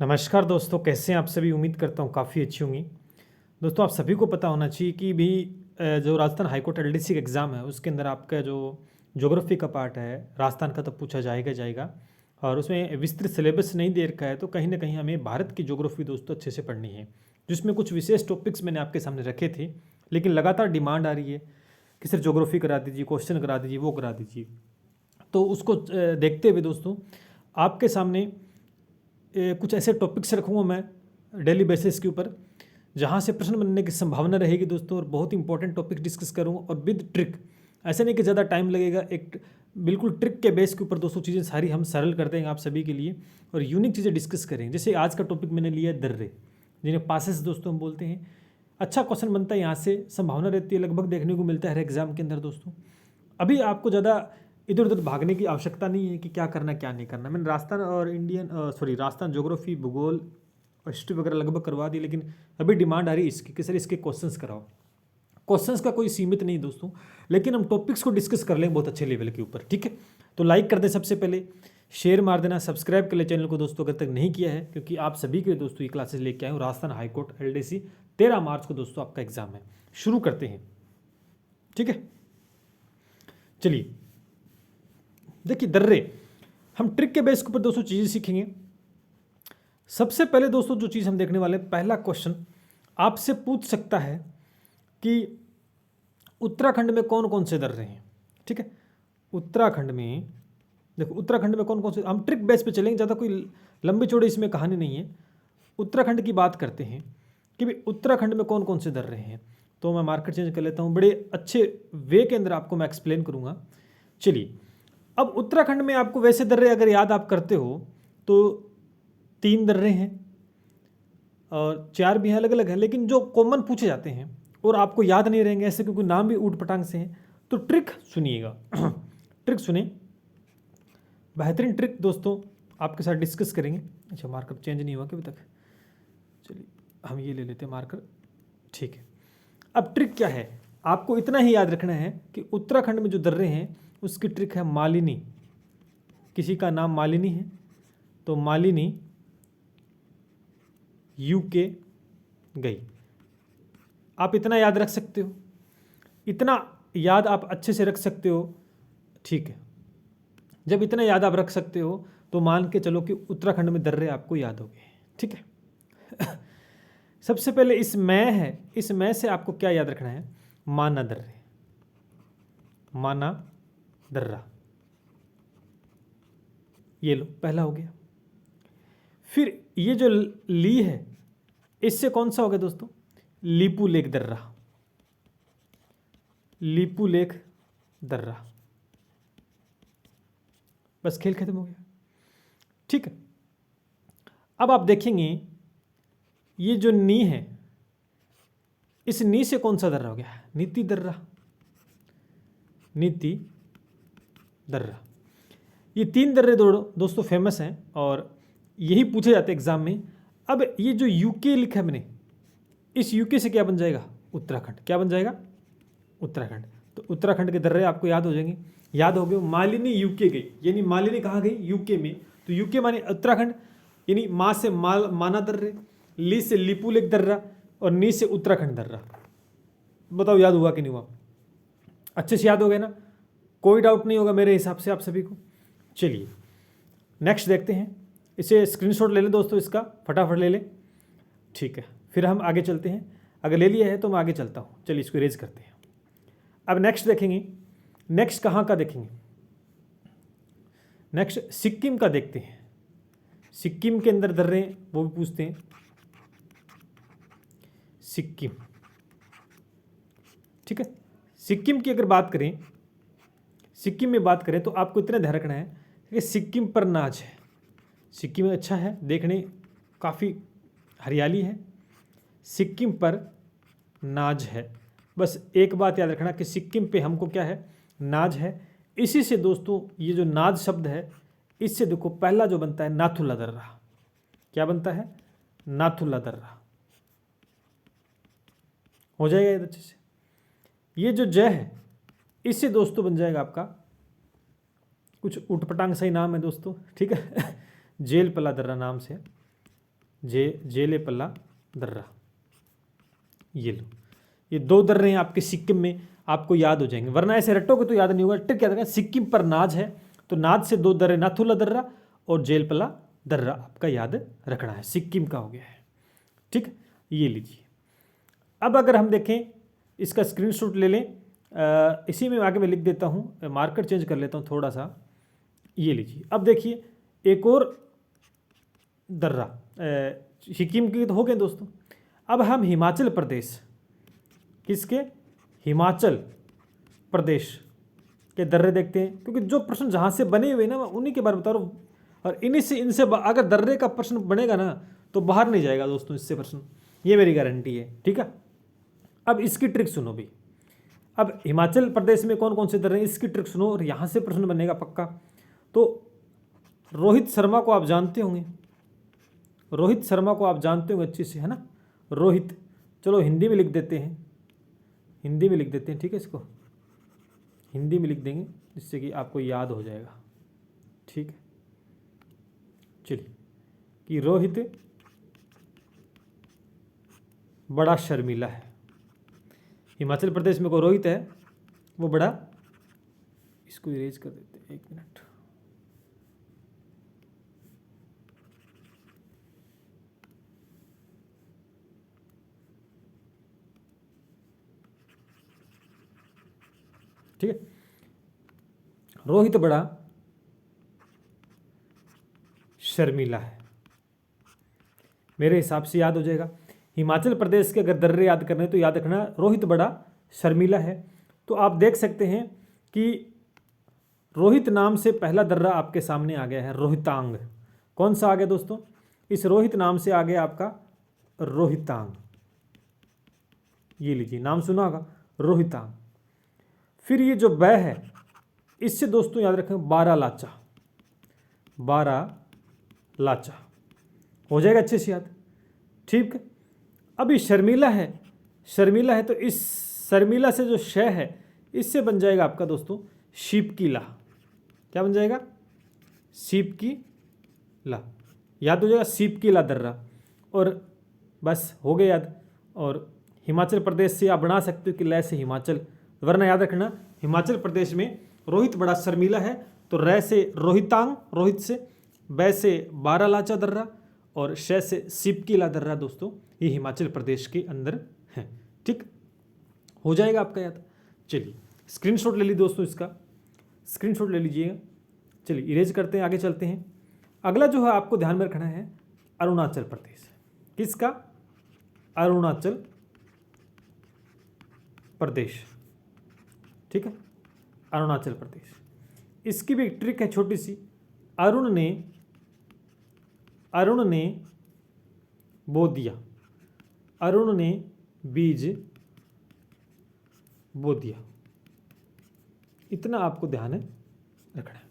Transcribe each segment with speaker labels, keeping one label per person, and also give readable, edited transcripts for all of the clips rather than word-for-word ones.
Speaker 1: नमस्कार दोस्तों, कैसे हैं आप सभी। उम्मीद करता हूँ काफ़ी अच्छी होंगी। दोस्तों, आप सभी को पता होना चाहिए कि भी जो राजस्थान हाईकोर्ट एलडीसी का एग्ज़ाम है उसके अंदर आपका जो ज्योग्राफी का पार्ट है राजस्थान का तो पूछा जाएगा और उसमें विस्तृत सिलेबस नहीं दे रखा है, तो कहीं ना कहीं हमें भारत की ज्योग्राफी दोस्तों अच्छे से पढ़नी है, जिसमें कुछ विशेष टॉपिक्स मैंने आपके सामने रखे थे। लेकिन लगातार डिमांड आ रही है कि सिर्फ ज्योग्राफी करा दीजिए, क्वेश्चन करा दीजिए, वो करा दीजिए। तो उसको देखते हुए दोस्तों आपके सामने कुछ ऐसे टॉपिक्स रखूँगा मैं डेली बेसिस के ऊपर, जहाँ से प्रश्न बनने की संभावना रहेगी दोस्तों, और बहुत इंपॉर्टेंट टॉपिक डिस्कस करूँगा और विद ट्रिक। ऐसे नहीं कि ज़्यादा टाइम लगेगा, एक बिल्कुल ट्रिक के बेस के ऊपर दोस्तों चीज़ें सारी हम सरल कर देंगे आप सभी के लिए और यूनिक चीज़ें डिस्कस करेंगे। जैसे आज का टॉपिक मैंने लिया है दर्रे, जिन्हें पासेस दोस्तों हम बोलते हैं। अच्छा क्वेश्चन बनता है, यहाँ से संभावना रहती है, लगभग देखने को मिलता है हर एग्जाम के अंदर दोस्तों। अभी आपको ज़्यादा इधर उधर भागने की आवश्यकता नहीं है कि क्या करना क्या नहीं करना। मैंने राजस्थान और राजस्थान ज्योग्राफी, भूगोल और हिस्ट्री वगैरह लगभग करवा दी, लेकिन अभी डिमांड आ रही है इसकी कि सर इसके क्वेश्चंस कराओ। क्वेश्चंस का कोई सीमित नहीं दोस्तों, लेकिन हम टॉपिक्स को डिस्कस कर लेंगे बहुत अच्छे लेवल के ऊपर, ठीक है। तो लाइक कर दें सबसे पहले, शेयर मार देना, सब्सक्राइब कर ले चैनल को दोस्तों अगर तक नहीं किया है, क्योंकि आप सभी के लिए दोस्तों ये क्लासेस लेके आए हूँ। राजस्थान हाईकोर्ट एलडीसी 13 मार्च को दोस्तों आपका एग्जाम है। शुरू करते हैं, ठीक है। चलिए देखिए दर्रे, हम ट्रिक के बेस के ऊपर दोस्तों चीज़ें सीखेंगे। सबसे पहले दोस्तों जो चीज़ हम देखने वाले हैं, पहला क्वेश्चन आपसे पूछ सकता है कि उत्तराखंड में कौन कौन से दर्रे हैं, ठीक है। उत्तराखंड में देखो, उत्तराखंड में कौन कौन से, हम ट्रिक बेस पे चलेंगे, ज़्यादा कोई लंबी चौड़ी इसमें कहानी नहीं है। उत्तराखंड की बात करते हैं कि भाई उत्तराखंड में कौन कौन से दर्रे हैं। तो मैं मार्कर चेंज कर लेता हूँ, बड़े अच्छे वे के अंदर आपको मैं एक्सप्लेन करूँगा। चलिए, अब उत्तराखंड में आपको वैसे दर्रे अगर याद आप करते हो तो 3 दर्रे हैं और 4 भी हैं, अलग अलग हैं, लेकिन जो कॉमन पूछे जाते हैं और आपको याद नहीं रहेंगे ऐसे, क्योंकि नाम भी ऊट पटांग से हैं। तो ट्रिक सुनिएगा ट्रिक सुने, बेहतरीन ट्रिक दोस्तों आपके साथ डिस्कस करेंगे। अच्छा, मार्कर चेंज नहीं हुआ कि अभी तक, चलिए हम ये ले लेते हैं मार्कर, ठीक है। अब ट्रिक क्या है, आपको इतना ही याद रखना है कि उत्तराखंड में जो दर्रे हैं उसकी ट्रिक है मालिनी। किसी का नाम मालिनी है तो मालिनी यूके गई, आप इतना याद रख सकते हो, इतना याद आप अच्छे से रख सकते हो, ठीक है। जब इतना याद आप रख सकते हो तो मान के चलो कि उत्तराखंड में दर्रे आपको याद हो गए, ठीक है सबसे पहले इस मैं है, इस मैं से आपको क्या याद रखना है, माना दर्रे, माना दर्रा, ये लो पहला हो गया। फिर ये जो ली है, इससे कौन सा हो गया दोस्तों, लीपू लेक दर्रा, लीपू लेक दर्रा, बस खेल खत्म हो गया, ठीक है। अब आप देखेंगे ये जो नी है, इस नी से कौन सा दर्रा हो गया, नीति दर्रा, नीति दर्रा। ये 3 दर्रे दोस्तों फेमस हैं और यही पूछे जाते हैं एग्जाम में। अब ये जो यूके लिखा है मैंने, इस यूके से क्या बन जाएगा, उत्तराखंड, क्या बन जाएगा, उत्तराखंड। तो उत्तराखंड के दर्रे आपको याद हो जाएंगे, याद हो गए। मालिनी यूके गई, यानी मालिनी कहाँ गई, यूके में, तो यूके माने उत्तराखंड, यानी माँ से माना दर्रे, ली से लिपू लेक दर्रा और नी से उत्तराखंड दर्रा। बताओ याद हुआ कि नहीं हुआ, अच्छे से याद हो गए ना, कोई डाउट नहीं होगा मेरे हिसाब से आप सभी को। चलिए नेक्स्ट देखते हैं, इसे स्क्रीनशॉट ले लें दोस्तों, इसका फटाफट ले लें, ठीक है। फिर हम आगे चलते हैं, अगर ले लिया है तो मैं आगे चलता हूँ। चलिए इसको इरेज करते हैं। अब नेक्स्ट देखेंगे, नेक्स्ट कहाँ का देखेंगे, नेक्स्ट सिक्किम का देखते हैं। सिक्किम के अंदर दर्रे वो भी पूछते हैं, सिक्किम, ठीक है। सिक्किम की अगर बात करें, सिक्किम में बात करें तो आपको इतना ध्यान रखना है कि सिक्किम पर नाज है। सिक्किम अच्छा है देखने, काफ़ी हरियाली है, सिक्किम पर नाज है। बस एक बात याद रखना कि सिक्किम पे हमको क्या है, नाज है। इसी से दोस्तों ये जो नाज शब्द है, इससे देखो पहला जो बनता है नाथुला दर्रा, क्या बनता है, नाथुला दर्रा, हो जाएगा ये अच्छे से। ये जो जय है, इससे दोस्तों बन जाएगा आपका कुछ उटपटांग सही नाम है दोस्तों, ठीक है जेल पला दर्रा नाम से, जेले पल्ला दर्रा। ये लो, ये 2 दर्रे हैं आपके सिक्किम में, आपको याद हो जाएंगे, वरना ऐसे रटोगे तो याद नहीं होगा। ट्रिक क्या देगा, सिक्किम पर नाज है तो नाज से 2 दर्रे नाथुला दर्रा और जेलपल्ला दर्रा आपका याद रखना है, सिक्किम का हो गया है। ठीक, ये लीजिए। अब अगर हम देखें, इसका स्क्रीनशॉट ले लें, इसी में आगे मैं लिख देता हूँ, मार्कर चेंज कर लेता हूँ थोड़ा सा। ये लीजिए, अब देखिए एक और दर्रा, सिक्किम के तो हो गए दोस्तों। अब हम हिमाचल प्रदेश, किसके, हिमाचल प्रदेश के दर्रे देखते हैं, क्योंकि जो प्रश्न जहाँ से बने हुए ना मैं उन्हीं के बारे में बता रहा हूँ, और इन्हीं से इनसे अगर दर्रे का प्रश्न बनेगा ना तो बाहर नहीं जाएगा दोस्तों इससे प्रश्न, ये मेरी गारंटी है। ठीक है, अब इसकी ट्रिक सुनो भी। अब हिमाचल प्रदेश में कौन कौन से दर्रे हैं इसकी ट्रिक सुनो, और यहाँ से प्रश्न बनेगा पक्का। तो रोहित शर्मा को आप जानते होंगे, रोहित शर्मा को आप जानते होंगे अच्छे से, है ना, रोहित। चलो हिंदी में लिख देते हैं, हिंदी में लिख देते हैं, ठीक है, इसको हिंदी में लिख देंगे जिससे कि आपको याद हो जाएगा। ठीक है, चलिए, कि रोहित बड़ा शर्मीला है। हिमाचल प्रदेश में को रोहित है वो बड़ा, इसको इरेज कर देते हैं, 1 मिनट। ठीक है, रोहित बड़ा शर्मीला है, मेरे हिसाब से याद हो जाएगा। हिमाचल प्रदेश के अगर दर्रे याद करने तो याद रखना रोहित बड़ा शर्मीला है। तो आप देख सकते हैं कि रोहित नाम से पहला दर्रा आपके सामने आ गया है, रोहितांग। कौन सा आ गया दोस्तों, इस रोहित नाम से आ गया आपका रोहितांग। ये लीजिए, नाम सुना होगा रोहितांग। फिर ये जो बै है इससे दोस्तों याद रखें बारालाचा, बारालाचा हो जाएगा अच्छे से याद। ठीक है, अब ये शर्मीला है, शर्मीला है तो इस शर्मीला से जो शय है इससे बन जाएगा आपका दोस्तों शीपकीला। क्या बन जाएगा, शीपकीला, याद हो जाएगा शीपकीला दर्रा। और बस हो गया याद। और हिमाचल प्रदेश से आप बना सकते हो कि लय से हिमाचल, वरना याद रखना हिमाचल प्रदेश में रोहित बड़ा शर्मीला है तो रै से रोहितांग, रोहित से, बै से बारालाचा दर्रा और शय से शिपकीला दर्रा दोस्तों, ये हिमाचल प्रदेश के अंदर है। ठीक, हो जाएगा आपका याद। चलिए स्क्रीनशॉट ले लीजिए दोस्तों, इसका स्क्रीनशॉट ले लीजिएगा। चलिए इरेज करते हैं, आगे चलते हैं। अगला जो है आपको ध्यान में रखना है अरुणाचल प्रदेश। किसका, अरुणाचल प्रदेश। ठीक है, अरुणाचल प्रदेश। इसकी भी एक ट्रिक है छोटी सी। अरुण ने बो दिया, अरुण ने बीज बो दिया, इतना आपको ध्यान रखना है।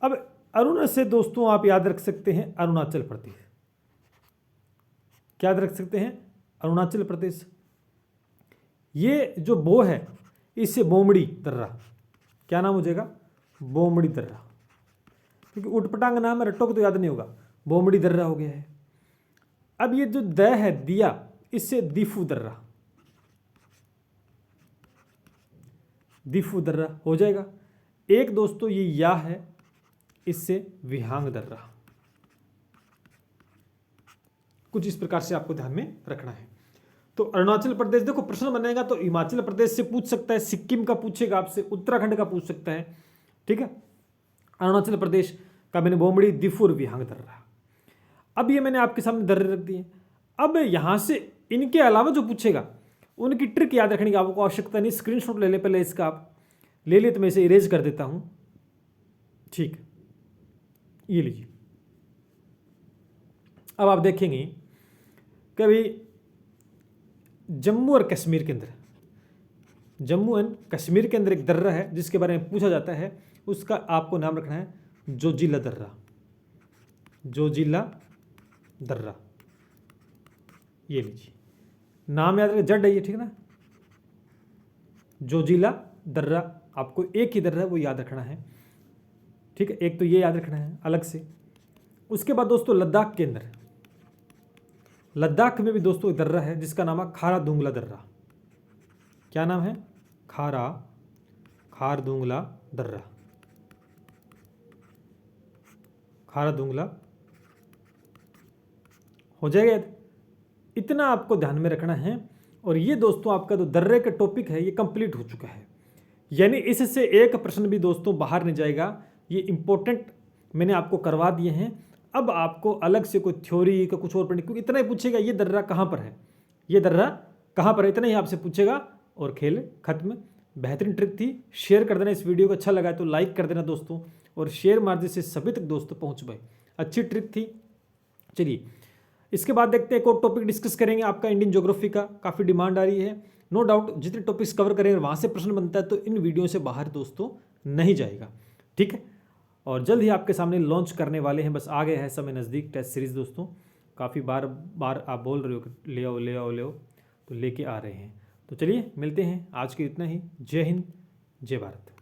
Speaker 1: अब अरुण से दोस्तों आप याद रख सकते हैं अरुणाचल प्रदेश। क्या याद रख सकते हैं, अरुणाचल प्रदेश। ये जो बो है इससे बोमड़ी दर्रा, क्या नाम हो जाएगा, बोमड़ी दर्रा, क्योंकि उटपटांग नाम है, रट्टों तो याद नहीं होगा, बोमड़ी दर्रा हो गया है। अब ये जो द है दिया, इससे दीफू दर्रा, दीफू दर्रा हो जाएगा। एक दोस्तों ये या है, इससे विहांग दर्रा। कुछ इस प्रकार से आपको ध्यान में रखना है। तो अरुणाचल प्रदेश देखो प्रश्न बनेगा तो हिमाचल प्रदेश से पूछ सकता है, सिक्किम का पूछेगा आपसे, उत्तराखंड का पूछ सकता है। ठीक है, अरुणाचल प्रदेश का मैंने बोमड़ी, दीफू और विहांग दर्रा। अब ये मैंने आपके सामने दर्रे रख दिए। अब यहाँ से इनके अलावा जो पूछेगा उनकी ट्रिक याद रखने की आपको आवश्यकता नहीं। स्क्रीनशॉट ले ले पहले, इसका आप ले लिए तो मैं इसे इरेज कर देता हूँ। ठीक, ये लीजिए। अब आप देखेंगे कभी जम्मू और कश्मीर के अंदर, जम्मू एंड कश्मीर के अंदर एक दर्रा है जिसके बारे में पूछा जाता है, उसका आपको नाम रखना है जोजिला दर्रा, जोजिला दर्रा। ये लीजिए, नाम याद रखें, जड है ये, ठीक है ना, जोजिला दर्रा। आपको एक ही दर्रा है वो याद रखना है। ठीक है, एक तो ये याद रखना है अलग से। उसके बाद दोस्तों लद्दाख के अंदर, लद्दाख में भी दोस्तों एक दर्रा है जिसका नाम है खारदुंगला दर्रा। क्या नाम है? खारदुंगला दर्रा। खारदुंगला हो जाएगा याद? इतना आपको ध्यान में रखना है। और ये दोस्तों आपका जो दर्रे का टॉपिक है ये कंप्लीट हो चुका है, यानी इससे एक प्रश्न भी दोस्तों बाहर नहीं जाएगा। ये इंपॉर्टेंट मैंने आपको करवा दिए हैं। अब आपको अलग से कोई थ्योरी का कुछ और पढ़ने, क्योंकि इतना ही पूछेगा ये दर्रा कहाँ पर है, ये दर्रा कहाँ पर है, इतना ही आपसे पूछेगा और खेल खत्म। बेहतरीन ट्रिक थी, शेयर कर देना इस वीडियो को। अच्छा लगा तो लाइक कर देना दोस्तों, और शेयर मार्जिन से सभी तक दोस्तों पहुँच पाए। अच्छी ट्रिक थी। चलिए इसके बाद देखते हैं एक और टॉपिक डिस्कस करेंगे आपका इंडियन ज्योग्राफी का। काफ़ी डिमांड आ रही है, नो डाउट जितने टॉपिक्स कवर करेंगे वहाँ से प्रश्न बनता है, तो इन वीडियो से बाहर दोस्तों नहीं जाएगा। ठीक है, और जल्द ही आपके सामने लॉन्च करने वाले हैं, बस आ गए हैं समय नज़दीक टेस्ट सीरीज़ दोस्तों। काफ़ी बार आप बोल रहे हो कि ले आओ ले आओ ले आओ, तो लेके आ रहे हैं। तो चलिए मिलते हैं, आज के इतना ही। जय हिंद, जय भारत।